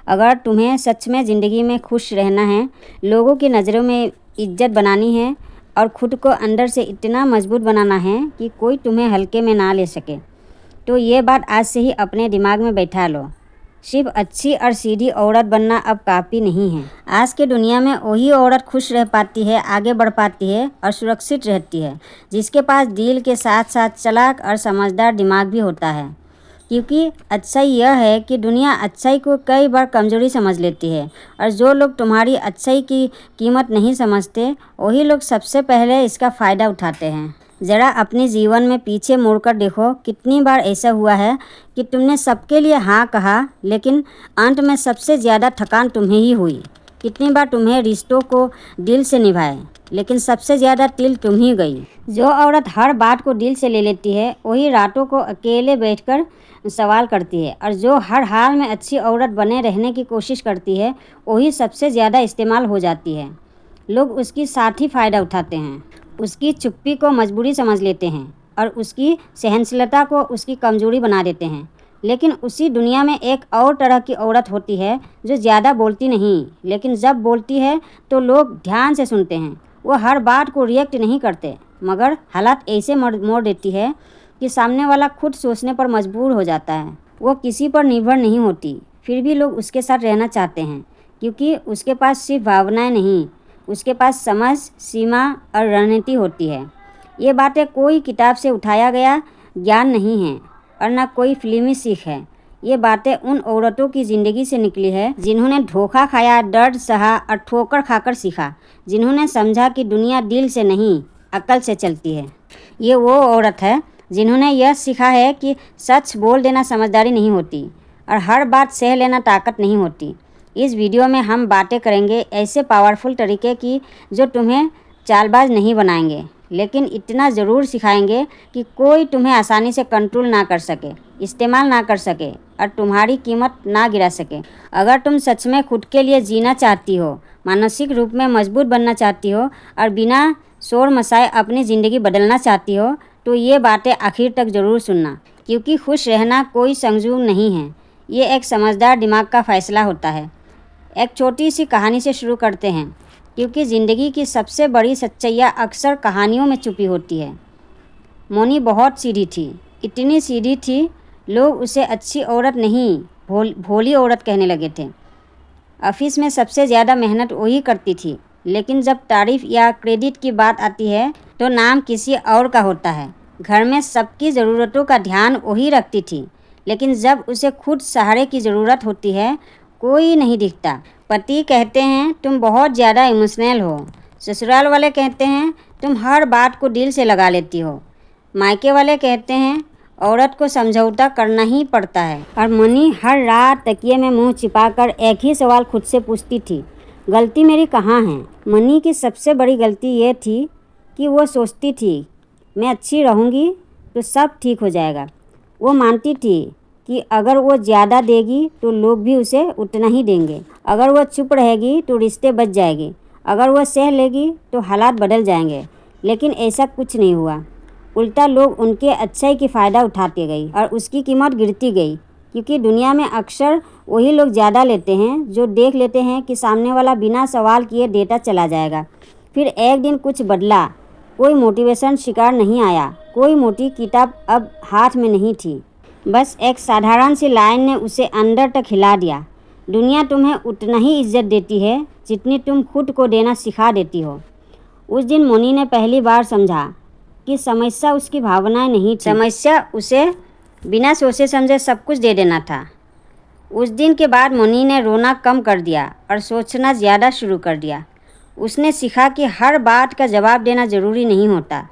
अगर तुम्हें सच में ज़िंदगी में खुश रहना है, लोगों की नज़रों में इज्जत बनानी है और ख़ुद को अंदर से इतना मजबूत बनाना है कि कोई तुम्हें हल्के में ना ले सके, तो ये बात आज से ही अपने दिमाग में बैठा लो। सिर्फ अच्छी और सीधी औरत बनना अब काफ़ी नहीं है। आज के दुनिया में वही औरत खुश रह पाती है, आगे बढ़ पाती है और सुरक्षित रहती है जिसके पास दिल के साथ साथ चालाक और समझदार दिमाग भी होता है। क्योंकि अच्छाई यह है कि दुनिया अच्छाई को कई बार कमज़ोरी समझ लेती है और जो लोग तुम्हारी अच्छाई की कीमत नहीं समझते वही लोग सबसे पहले इसका फ़ायदा उठाते हैं। ज़रा अपने जीवन में पीछे मुड़कर देखो, कितनी बार ऐसा हुआ है कि तुमने सबके लिए हाँ कहा लेकिन अंत में सबसे ज़्यादा थकान तुम्हें ही हुई। कितनी बार तुम्हें रिश्तों को दिल से निभाए लेकिन सबसे ज़्यादा तिल तुम ही गई। जो औरत हर बात को दिल से ले लेती है वही रातों को अकेले बैठकर सवाल करती है, और जो हर हाल में अच्छी औरत बने रहने की कोशिश करती है वही सबसे ज़्यादा इस्तेमाल हो जाती है। लोग उसकी साथ ही फ़ायदा उठाते हैं, उसकी चुप्पी को मजबूरी समझ लेते हैं और उसकी सहनशीलता को उसकी कमज़ोरी बना देते हैं। लेकिन उसी दुनिया में एक और तरह की औरत होती है जो ज़्यादा बोलती नहीं, लेकिन जब बोलती है तो लोग ध्यान से सुनते हैं। वो हर बात को रिएक्ट नहीं करते, मगर हालात ऐसे मोड़ देती है कि सामने वाला खुद सोचने पर मजबूर हो जाता है। वो किसी पर निर्भर नहीं होती, फिर भी लोग उसके साथ रहना चाहते हैं क्योंकि उसके पास सिर्फ भावनाएं नहीं, उसके पास समझ, सीमा और रणनीति होती है। ये बातें कोई किताब से उठाया गया ज्ञान नहीं है और न कोई फिल्मी सीख है। ये बातें उन औरतों की ज़िंदगी से निकली है जिन्होंने धोखा खाया, दर्द सहा और ठोकर खाकर सीखा, जिन्होंने समझा कि दुनिया दिल से नहीं अक्ल से चलती है। ये वो औरत है जिन्होंने यह सीखा है कि सच बोल देना समझदारी नहीं होती और हर बात सह लेना ताकत नहीं होती। इस वीडियो में हम बातें करेंगे ऐसे पावरफुल तरीके की जो तुम्हें चालबाज नहीं बनाएंगे, लेकिन इतना ज़रूर सिखाएंगे कि कोई तुम्हें आसानी से कंट्रोल ना कर सके, इस्तेमाल ना कर सके और तुम्हारी कीमत ना गिरा सके। अगर तुम सच में खुद के लिए जीना चाहती हो, मानसिक रूप में मजबूत बनना चाहती हो और बिना शोर मचाए अपनी ज़िंदगी बदलना चाहती हो, तो ये बातें आखिर तक ज़रूर सुनना, क्योंकि खुश रहना कोई संजूग नहीं है, ये एक समझदार दिमाग का फ़ैसला होता है। एक छोटी सी कहानी से शुरू करते हैं, क्योंकि ज़िंदगी की सबसे बड़ी सच्चाइयाँ अक्सर कहानियों में छुपी होती है। मोनी बहुत सीधी थी, इतनी सीधी थी लोग उसे अच्छी औरत नहीं भोली औरत कहने लगे थे। ऑफिस में सबसे ज़्यादा मेहनत वही करती थी, लेकिन जब तारीफ़ या क्रेडिट की बात आती है तो नाम किसी और का होता है। घर में सबकी ज़रूरतों का ध्यान वही रखती थी, लेकिन जब उसे खुद सहारे की ज़रूरत होती है कोई नहीं दिखता। पति कहते हैं तुम बहुत ज़्यादा इमोशनल हो, ससुराल वाले कहते हैं तुम हर बात को दिल से लगा लेती हो, मायके वाले कहते हैं औरत को समझौता करना ही पड़ता है। और मनी हर रात तकिए में मुंह छिपाकर एक ही सवाल खुद से पूछती थी, गलती मेरी कहाँ है? मनी की सबसे बड़ी गलती ये थी कि वो सोचती थी मैं अच्छी रहूँगी तो सब ठीक हो जाएगा। वो मानती थी कि अगर वो ज़्यादा देगी तो लोग भी उसे उतना ही देंगे, अगर वो चुप रहेगी तो रिश्ते बच जाएंगे, अगर वो सह लेगी तो हालात बदल जाएंगे। लेकिन ऐसा कुछ नहीं हुआ, उल्टा लोग उनके अच्छाई की फ़ायदा उठाते गई और उसकी कीमत गिरती गई। क्योंकि दुनिया में अक्सर वही लोग ज़्यादा लेते हैं जो देख लेते हैं कि सामने वाला बिना सवाल किए देता चला जाएगा। फिर एक दिन कुछ बदला, कोई मोटिवेशन शिकार नहीं आया, कोई मोटी किताब अब हाथ में नहीं थी, बस एक साधारण सी लाइन ने उसे अंदर तक हिला दिया। दुनिया तुम्हें उतना ही इज्जत देती है जितनी तुम खुद को देना सिखा देती हो। उस दिन मोनी ने पहली बार समझा कि समस्या उसकी भावनाएं नहीं थी, समस्या उसे बिना सोचे समझे सब कुछ दे देना था। उस दिन के बाद मोनी ने रोना कम कर दिया और सोचना ज़्यादा शुरू कर दिया। उसने सीखा कि हर बात का जवाब देना ज़रूरी नहीं होता,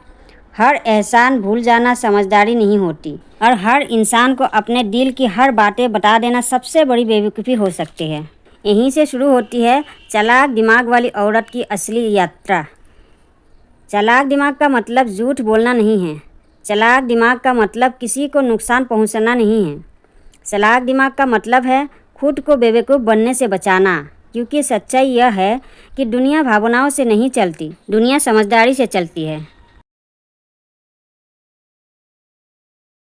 हर एहसान भूल जाना समझदारी नहीं होती और हर इंसान को अपने दिल की हर बातें बता देना सबसे बड़ी बेवकूफ़ी हो सकती है। यहीं से शुरू होती है चालाक दिमाग वाली औरत की असली यात्रा। चालाक दिमाग का मतलब झूठ बोलना नहीं है, चालाक दिमाग का मतलब किसी को नुकसान पहुंचाना नहीं है। चालाक दिमाग का मतलब है खुद को बेवकूफ़ बनने से बचाना, क्योंकि सच्चाई यह है कि दुनिया भावनाओं से नहीं चलती, दुनिया समझदारी से चलती है।